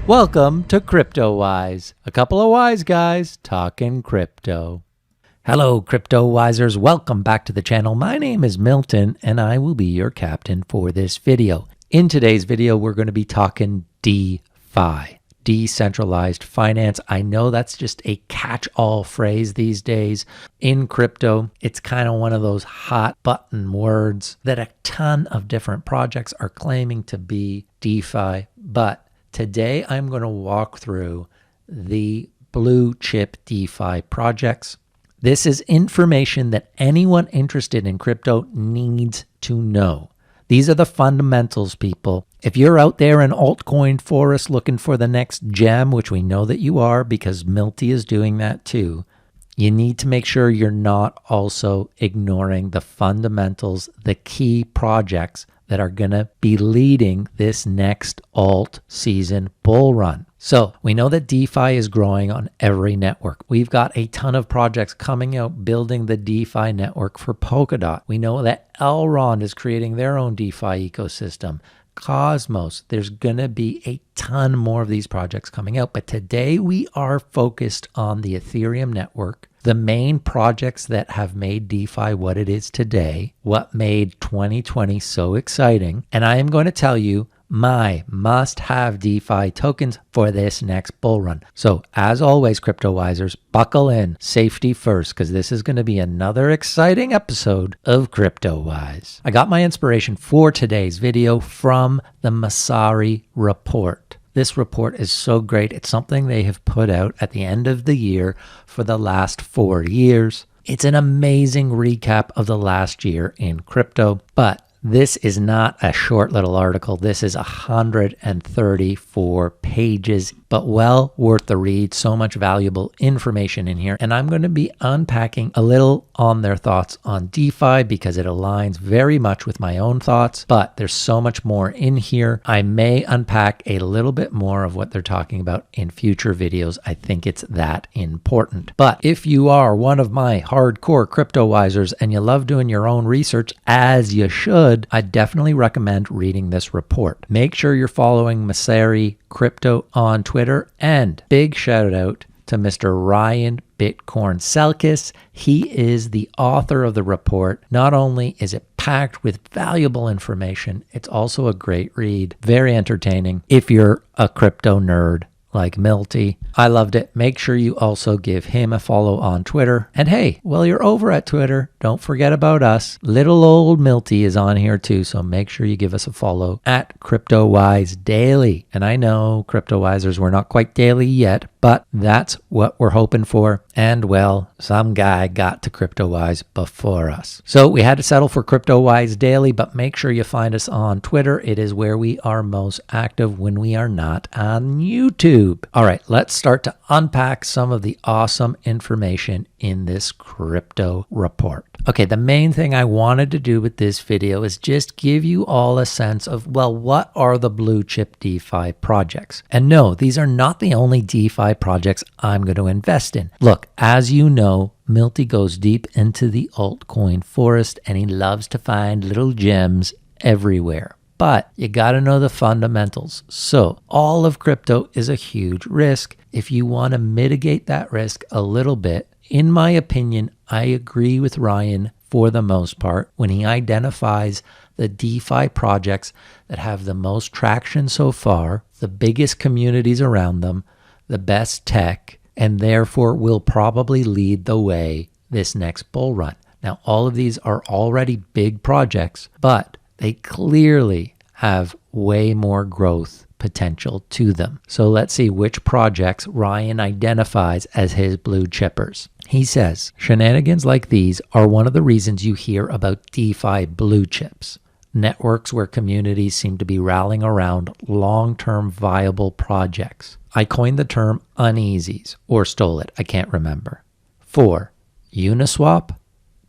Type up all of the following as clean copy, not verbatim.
Welcome to CryptoWise, a couple of wise guys talking crypto. Hello, CryptoWisers. Welcome back to the channel. My name is Milton, and I will be your captain for this video. In today's video, we're going to be talking DeFi, decentralized finance. I know that's just a catch-all phrase these days in crypto. It's kind of one of those hot button words that a ton of different projects are claiming to be DeFi, but today, I'm going to walk through the blue chip DeFi projects. This is information that anyone interested in crypto needs to know. These are the fundamentals, people. If you're out there in altcoin forest looking for the next gem, which we know that you are because Milty is doing that too, you need to make sure you're not also ignoring the fundamentals, the key projects that are going to be leading this next alt season bull run. So we know that DeFi is growing on every network. We've got a ton of projects coming out building the DeFi network for Polkadot. We know that Elrond is creating their own DeFi ecosystem. Cosmos, there's going to be a ton more of these projects coming out. But today we are focused on the Ethereum network, the main projects that have made DeFi what it is today, what made 2020 so exciting. And I am going to tell you my must-have DeFi tokens for this next bull run. So as always, CryptoWisers, buckle in, safety first, because this is going to be another exciting episode of CryptoWise. I got my inspiration for today's video from the Messari report. This report is so great. It's something they have put out at the end of the year for the last 4 years. It's an amazing recap of the last year in crypto, but this is not a short little article. This is 134 pages, but well worth the read. So much valuable information in here. And I'm going to be unpacking a little on their thoughts on DeFi because it aligns very much with my own thoughts, but there's so much more in here. I may unpack a little bit more of what they're talking about in future videos. I think it's that important. But if you are one of my hardcore CryptoWisers and you love doing your own research, as you should, I definitely recommend reading this report. Make sure you're following Messari Crypto on Twitter, and big shout out to Mr. Ryan Bitcoin Selkis. He is the author of the report. Not only is it packed with valuable information, it's also a great read, very entertaining if you're a crypto nerd like Milty. I loved it. Make sure you also give him a follow on Twitter. And hey, while you're over at Twitter, don't forget about us. Little old Milty is on here too, so make sure you give us a follow at CryptoWise Daily. And I know CryptoWisers, we're not quite daily yet, but that's what we're hoping for. And well, some guy got to CryptoWise before us. So we had to settle for CryptoWise Daily, but make sure you find us on Twitter. It is where we are most active when we are not on YouTube. All right, let's start to unpack some of the awesome information in this crypto report. Okay, the main thing I wanted to do with this video is just give you all a sense of, well, what are the blue chip DeFi projects? And no, these are not the only DeFi projects I'm going to invest in. Look, as you know, Milty goes deep into the altcoin forest and he loves to find little gems everywhere. But you got to know the fundamentals. So all of crypto is a huge risk. If you want to mitigate that risk a little bit, in my opinion, I agree with Ryan for the most part when he identifies the DeFi projects that have the most traction so far, the biggest communities around them, the best tech, and therefore will probably lead the way this next bull run. Now, all of these are already big projects, but they clearly have way more growth potential to them. So let's see which projects Ryan identifies as his blue chippers. He says, shenanigans like these are one of the reasons you hear about DeFi blue chips. Networks where communities seem to be rallying around long-term viable projects. I coined the term uneasies, or stole it, I can't remember. 4. Uniswap,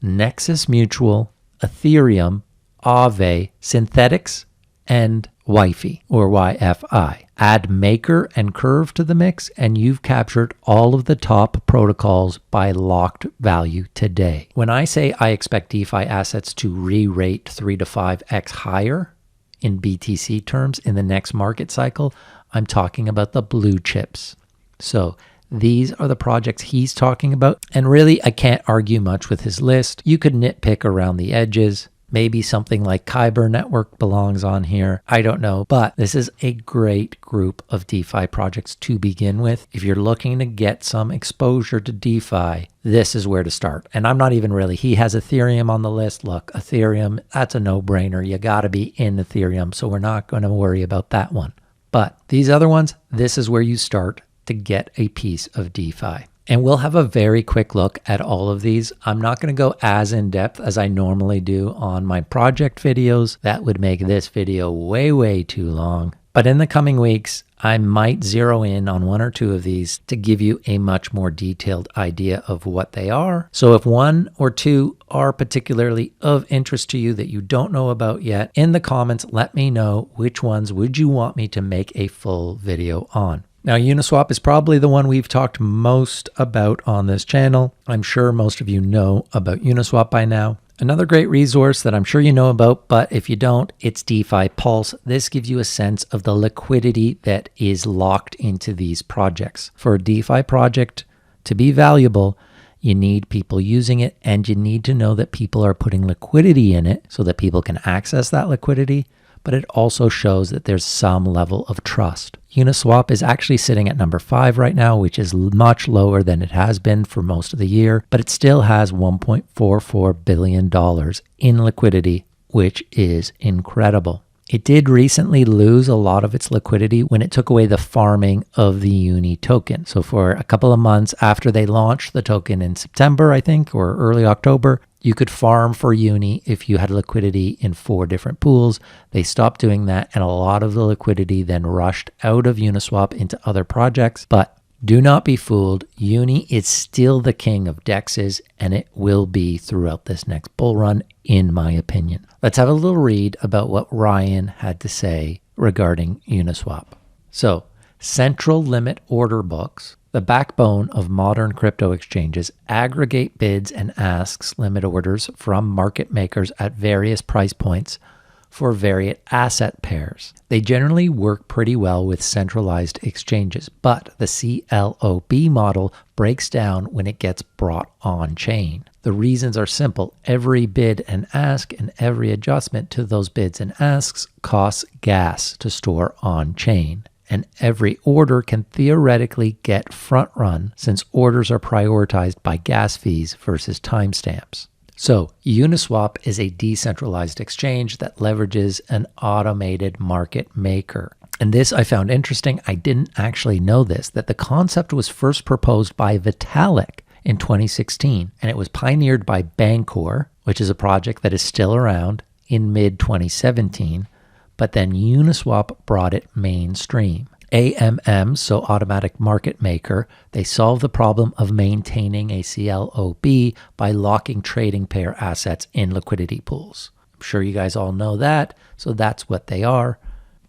Nexus Mutual, Ethereum, Aave, Synthetix, and Wi-Fi or YFI. Add Maker and Curve to the mix, and you've captured all of the top protocols by locked value today. When I say I expect DeFi assets to re-rate 3 to 5x higher in BTC terms in the next market cycle, I'm talking about the blue chips. So these are the projects he's talking about. And really, I can't argue much with his list. You could nitpick around the edges. Maybe something like Kyber Network belongs on here. I don't know, but this is a great group of DeFi projects to begin with. If you're looking to get some exposure to DeFi, this is where to start. And I'm not even really, he has Ethereum on the list. Look, Ethereum, that's a no-brainer. You got to be in Ethereum, so we're not going to worry about that one. But these other ones, this is where you start to get a piece of DeFi. And we'll have a very quick look at all of these. I'm not going to go as in depth as I normally do on my project videos. That would make this video way too long. But in the coming weeks, I might zero in on one or two of these to give you a much more detailed idea of what they are. So if one or two are particularly of interest to you that you don't know about yet, in the comments, let me know which ones would you want me to make a full video on. Now, Uniswap is probably the one we've talked most about on this channel. I'm sure most of you know about Uniswap by now. Another great resource that I'm sure you know about, but if you don't, it's DeFi Pulse. This gives you a sense of the liquidity that is locked into these projects. For a DeFi project to be valuable, you need people using it, and you need to know that people are putting liquidity in it so that people can access that liquidity. But it also shows that there's some level of trust. Uniswap is actually sitting at number 5 right now, which is much lower than it has been for most of the year, but it still has $1.44 billion in liquidity, which is incredible. It did recently lose a lot of its liquidity when it took away the farming of the Uni token. So for a couple of months after they launched the token in September, I think, or early October, you could farm for Uni if you had liquidity in 4 different pools. They stopped doing that, and a lot of the liquidity then rushed out of Uniswap into other projects. But do not be fooled. Uni is still the king of DEXs, and it will be throughout this next bull run, in my opinion. Let's have a little read about what Ryan had to say regarding Uniswap. So, central limit order books, the backbone of modern crypto exchanges, aggregate bids and asks limit orders from market makers at various price points for various asset pairs. They generally work pretty well with centralized exchanges, but the CLOB model breaks down when it gets brought on chain. The reasons are simple. Every bid and ask and every adjustment to those bids and asks costs gas to store on chain. And every order can theoretically get front run since orders are prioritized by gas fees versus timestamps. So Uniswap is a decentralized exchange that leverages an automated market maker. And this I found interesting. I didn't actually know this, that the concept was first proposed by Vitalik in 2016, and it was pioneered by Bancor, which is a project that is still around, in mid-2017, but then Uniswap brought it mainstream. AMM, so Automatic Market Maker, they solve the problem of maintaining a CLOB by locking trading pair assets in liquidity pools. I'm sure you guys all know that, so that's what they are.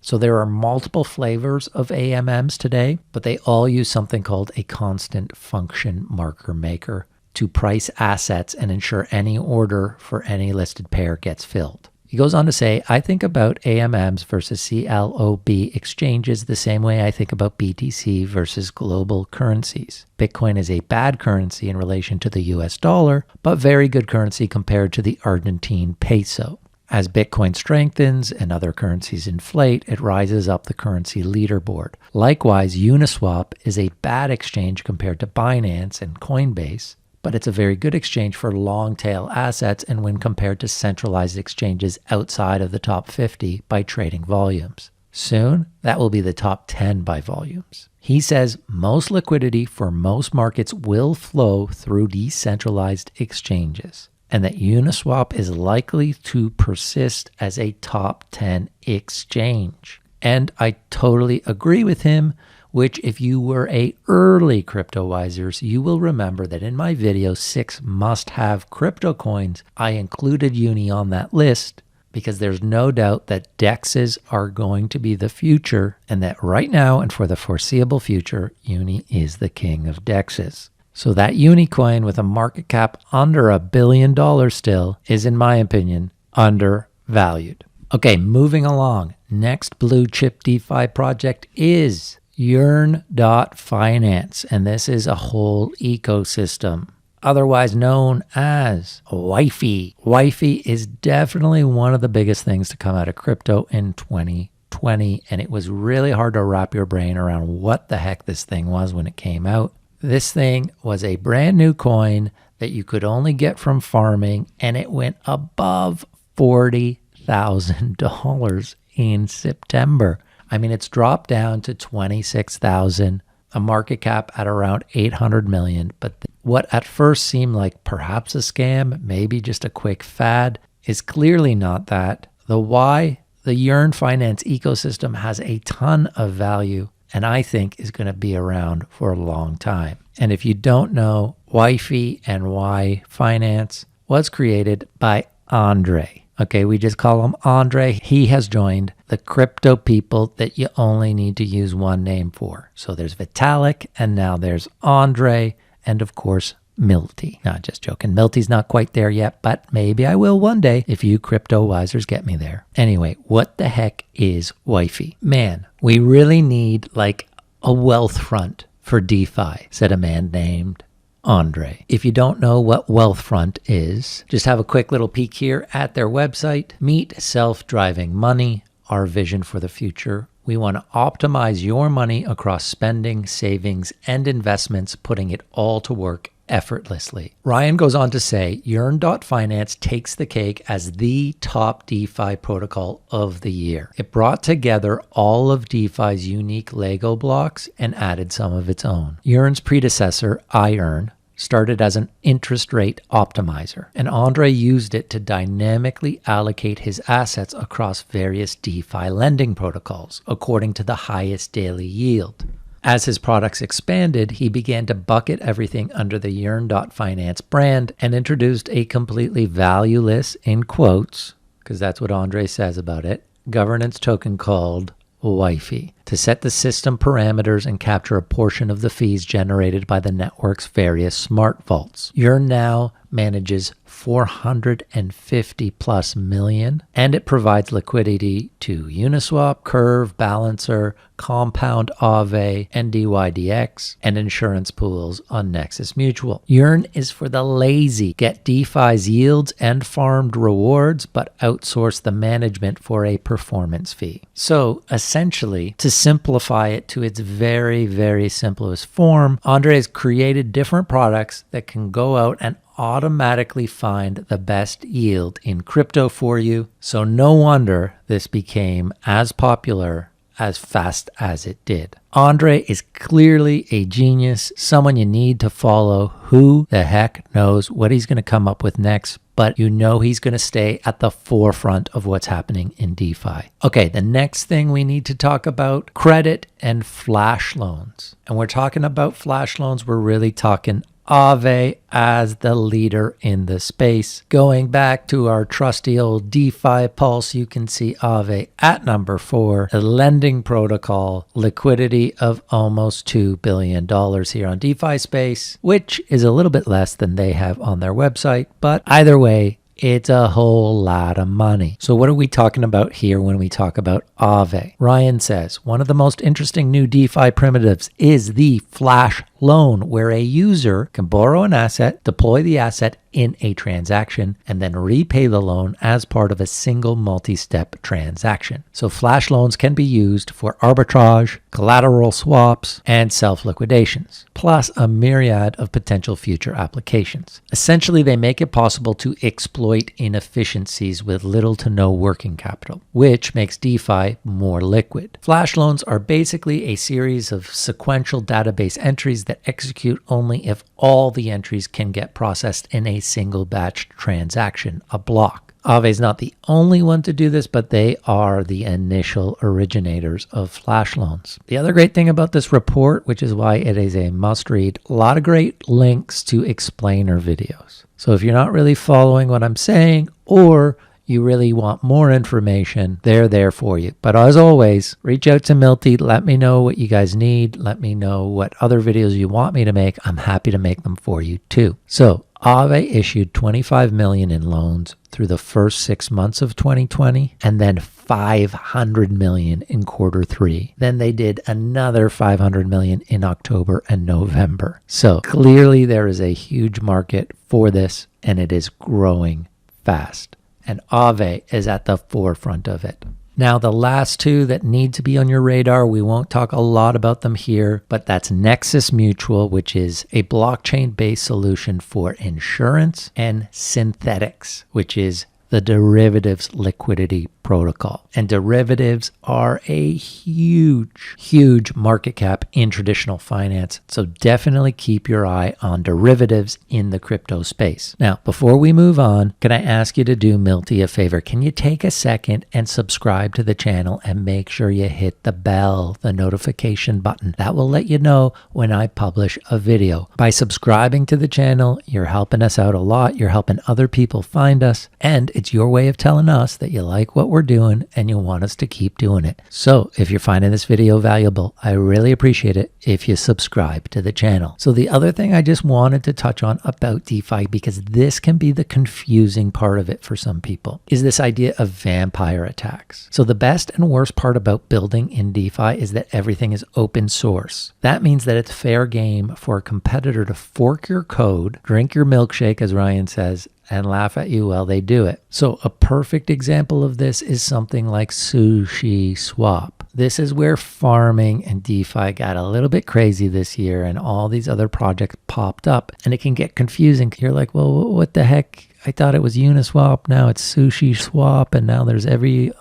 So there are multiple flavors of AMMs today, but they all use something called a constant function marker maker to price assets and ensure any order for any listed pair gets filled. He goes on to say, I think about AMMs versus CLOB exchanges the same way I think about BTC versus global currencies. Bitcoin is a bad currency in relation to the US dollar, but very good currency compared to the Argentine peso. As Bitcoin strengthens and other currencies inflate, it rises up the currency leaderboard. Likewise, Uniswap is a bad exchange compared to Binance and Coinbase, but it's a very good exchange for long-tail assets and when compared to centralized exchanges outside of the top 50 by trading volumes. Soon, that will be the top 10 by volumes. He says most liquidity for most markets will flow through decentralized exchanges, and that Uniswap is likely to persist as a top 10 exchange. And I totally agree with him, which if you were a early CryptoWisers, you will remember that in my video 6 must-have crypto coins, I included Uni on that list because there's no doubt that DEXs are going to be the future, and that right now and for the foreseeable future, Uni is the king of DEXs. So that Uni coin with a market cap under $1 billion still is, in my opinion, undervalued. Okay, moving along. next blue chip DeFi project is Yearn.finance, and this is a whole ecosystem, otherwise known as Wi-Fi. Wi-Fi is definitely one of the biggest things to come out of crypto in 2020, and it was really hard to wrap your brain around what the heck this thing was when it came out. This thing was a brand new coin that you could only get from farming, and it went above $40,000 in September. I mean, it's dropped down to 26,000, a market cap at around 800 million. But what at first seemed like perhaps a scam, maybe just a quick fad, is clearly not that. The Yearn.finance ecosystem has a ton of value, and I think is going to be around for a long time. And if you don't know, Wi-Fi and Y Finance was created by Andre. Okay, we just call him Andre. He has joined the crypto people that you only need to use one name for. So there's Vitalik, and now there's Andre, and of course, Milty. Not just joking. Milty's not quite there yet, but maybe I will one day if you crypto wisers get me there. Anyway, what the heck is Wi-Fi? Man, we really need like a wealth front for DeFi, said a man named Andre. If you don't know what Wealthfront is, just have a quick little peek here at their website. Meet self-driving money, our vision for the future. We want to optimize your money across spending, savings, and investments, putting it all to work effortlessly. Ryan goes on to say, Yearn.finance takes the cake as the top DeFi protocol of the year. It brought together all of DeFi's unique Lego blocks and added some of its own. Yearn's predecessor, Yearn, started as an interest rate optimizer, and Andre used it to dynamically allocate his assets across various DeFi lending protocols according to the highest daily yield. As his products expanded, he began to bucket everything under the Yearn.finance brand and introduced a completely valueless, in quotes, because that's what Andre says about it, governance token called Wi-Fi to set the system parameters and capture a portion of the fees generated by the network's various smart vaults. Yearn now manages 450 plus million, and it provides liquidity to Uniswap, Curve, Balancer, Compound, Aave, and DYDX, and insurance pools on Nexus Mutual. Yearn is for the lazy. Get DeFi's yields and farmed rewards, but outsource the management for a performance fee. So essentially, to simplify it to its very, very simplest form, Andre has created different products that can go out and automatically find the best yield in crypto for you. So no wonder this became as popular as fast as it did. Andre is clearly a genius, someone you need to follow. Who the heck knows what he's going to come up with next, but you know he's going to stay at the forefront of what's happening in DeFi. Okay, the next thing we need to talk about, credit and flash loans. And we're talking about flash loans, we're really talking Aave as the leader in the space. Going back to our trusty old DeFi pulse, you can see Aave at number 4, a lending protocol, liquidity of almost $2 billion here on DeFi space, which is a little bit less than they have on their website, but either way, it's a whole lot of money. So what are we talking about here when we talk about Aave? Ryan says, one of the most interesting new DeFi primitives is the flash loan, where a user can borrow an asset, deploy the asset in a transaction, and then repay the loan as part of a single multi-step transaction. So flash loans can be used for arbitrage, collateral swaps, and self-liquidations, plus a myriad of potential future applications. Essentially, they make it possible to exploit inefficiencies with little to no working capital, which makes DeFi more liquid. Flash loans are basically a series of sequential database entries that execute only if all the entries can get processed in a single batch transaction, a block. Aave is not the only one to do this, but they are the initial originators of flash loans. The other great thing about this report, which is why it is a must read, a lot of great links to explainer videos. So if you're not really following what I'm saying, or you really want more information, they're there for you. But as always, reach out to Milty. Let me know what you guys need. Let me know what other videos you want me to make. I'm happy to make them for you too. So Aave issued 25 million in loans through the first 6 months of 2020 and then 500 million in Q3. Then they did another 500 million in October and November. So clearly there is a huge market for this and it is growing fast. And Aave is at the forefront of it. Now, the last two that need to be on your radar, we won't talk a lot about them here, but that's Nexus Mutual, which is a blockchain-based solution for insurance, and Synthetix, which is the derivatives liquidity protocol. And derivatives are a huge market cap in traditional finance. So definitely keep your eye on derivatives in the crypto space. Now, before we move on, can I ask you to do Milty a favor? Can you take a second and subscribe to the channel and make sure you hit the bell, the notification button? That will let you know when I publish a video. By subscribing to the channel, you're helping us out a lot. You're helping other people find us. And it's your way of telling us that you like what we're doing and you want us to keep doing it. So if you're finding this video valuable, I really appreciate it if you subscribe to the channel. So the other thing I just wanted to touch on about DeFi, because this can be the confusing part of it for some people, is this idea of vampire attacks. So the best and worst part about building in DeFi is that everything is open source. That means that it's fair game for a competitor to fork your code, drink your milkshake, as Ryan says, and laugh at you while they do it. So a perfect example of this is something like Uniswap. This is where farming and DeFi got a little bit crazy this year and all these other projects popped up, and it can get confusing. You're like, well, what the heck? I thought it was Uniswap, now it's Uniswap, and now there's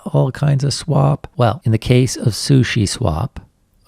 all kinds of swap. Well, in the case of Uniswap,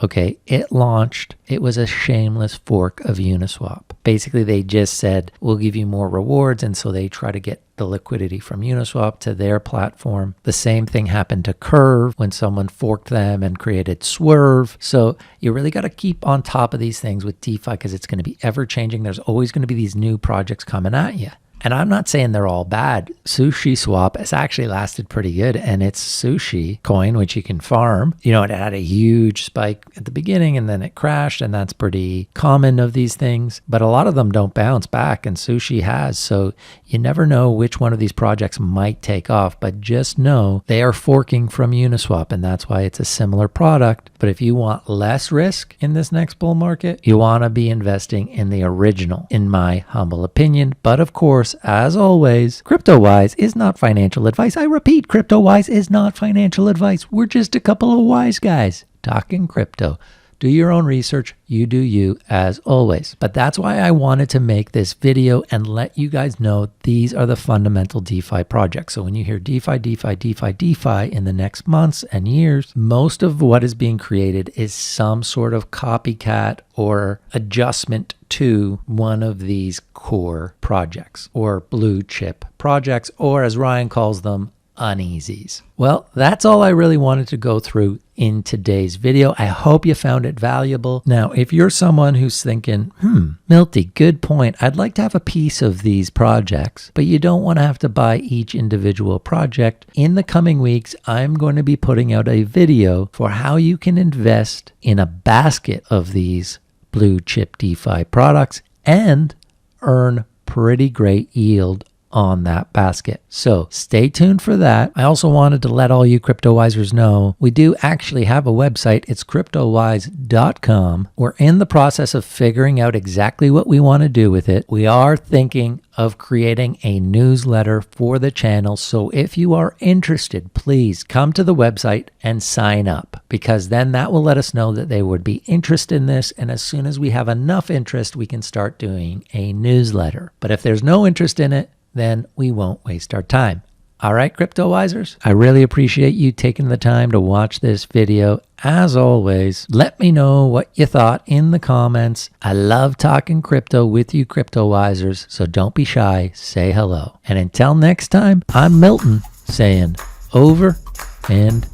okay, it launched. It was a shameless fork of Uniswap. Basically, they just said, we'll give you more rewards. And so they try to get the liquidity from Uniswap to their platform. The same thing happened to Curve when someone forked them and created Swerve. So you really got to keep on top of these things with DeFi because it's going to be ever changing. There's always going to be these new projects coming at you. And I'm not saying they're all bad. Uniswap has actually lasted pretty good, and it's sushi coin, which you can farm. You know, it had a huge spike at the beginning and then it crashed, and that's pretty common of these things. But a lot of them don't bounce back, and sushi has. So you never know which one of these projects might take off, but just know they are forking from Uniswap, and that's why it's a similar product. But if you want less risk in this next bull market, you want to be investing in the original, in my humble opinion. But of course, as always, CryptoWise is not financial advice. I repeat, CryptoWise is not financial advice. We're just a couple of wise guys talking crypto. Do your own research. You do you, as always. But that's why I wanted to make this video and let you guys know these are the fundamental DeFi projects. So when you hear DeFi, DeFi, DeFi, DeFi in the next months and years, most of what is being created is some sort of copycat or adjustment to one of these core projects or blue chip projects, or as Ryan calls them, uneasies. Well, that's all I really wanted to go through in today's video. I hope you found it valuable. Now, if you're someone who's thinking, Milty, good point. I'd like to have a piece of these projects, but you don't want to have to buy each individual project. In the coming weeks, I'm going to be putting out a video for how you can invest in a basket of these blue chip DeFi products and earn pretty great yield on that basket. So stay tuned for that. I also wanted to let all you CryptoWisers know we do actually have a website. It's CryptoWise.com. We're in the process of figuring out exactly what we want to do with it. We are thinking of creating a newsletter for the channel. So if you are interested, please come to the website and sign up, because then that will let us know that they would be interested in this. And as soon as we have enough interest, we can start doing a newsletter. But if there's no interest in it, then we won't waste our time. All right, CryptoWisers, I really appreciate you taking the time to watch this video. As always, let me know what you thought in the comments. I love talking crypto with you CryptoWisers, so don't be shy, say hello. And until next time, I'm Milton saying over and